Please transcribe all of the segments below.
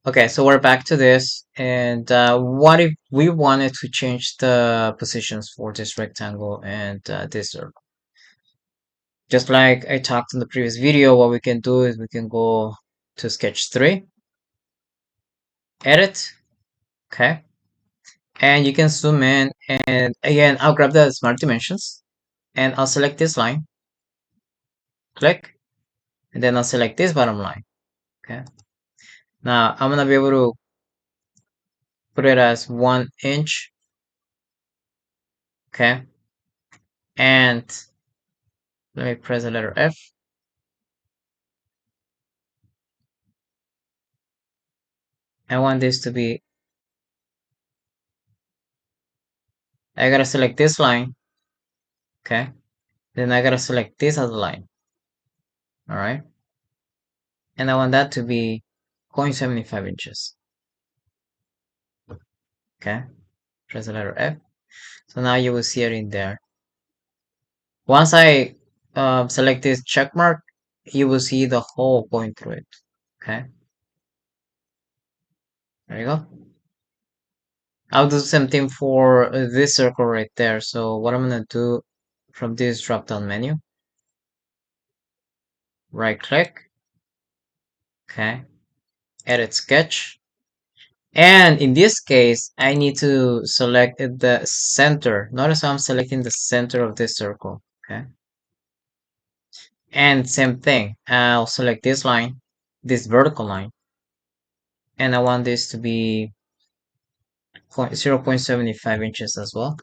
Okay, so we're back to this. And what if we wanted to change the positions for this rectangle and this circle? Just like I talked in the previous video, what we can do is we can go to sketch 3, edit, okay? And you can zoom in, and again, I'll grab the smart dimensions and I'll select this line, click, and then I'll select this bottom line, okay? Now I'm gonna be able to put it as 1 inch, okay? And let me press the letter F. I want this to be, I gotta select this line, okay? Then I gotta select this other line, all right? And I want that to be 0.75 inches, okay? Press the letter F. So now you will see it in there. Once I select this check mark, you will see the hole going through it, okay? There you go. I'll do the same thing for this circle right there. So what I'm gonna do from this drop down menu, right click, okay, edit sketch. And in this case, I need to select the center. Notice how I'm selecting the center of this circle, okay? And same thing, I'll select this line, this vertical line, and I want this to be 0.75 inches as well.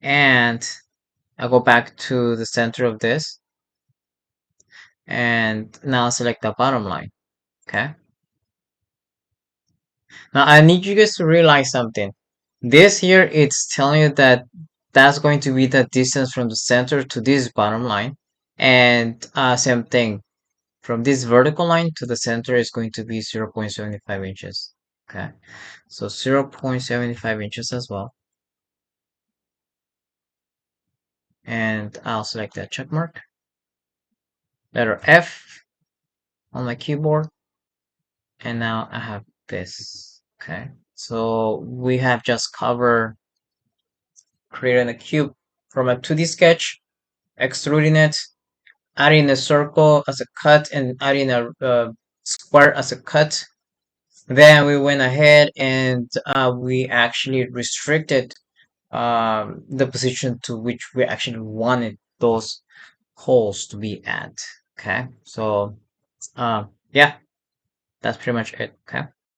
And I'll go back to the center of this, and now select the bottom line, okay? Now I need you guys to realize something. This here, it's telling you that that's going to be the distance from the center to this bottom line. And same thing, from this vertical line to the center is going to be 0.75 inches. Okay, so 0.75 inches as well. And I'll select that check mark. Letter F on my keyboard. And now I have this. Okay, so we have just covered creating a cube from a 2D sketch, extruding it, adding a circle as a cut, and adding a square as a cut. Then we went ahead and we actually restricted the position to which we actually wanted those holes to be at. Okay, so yeah, that's pretty much it. Okay.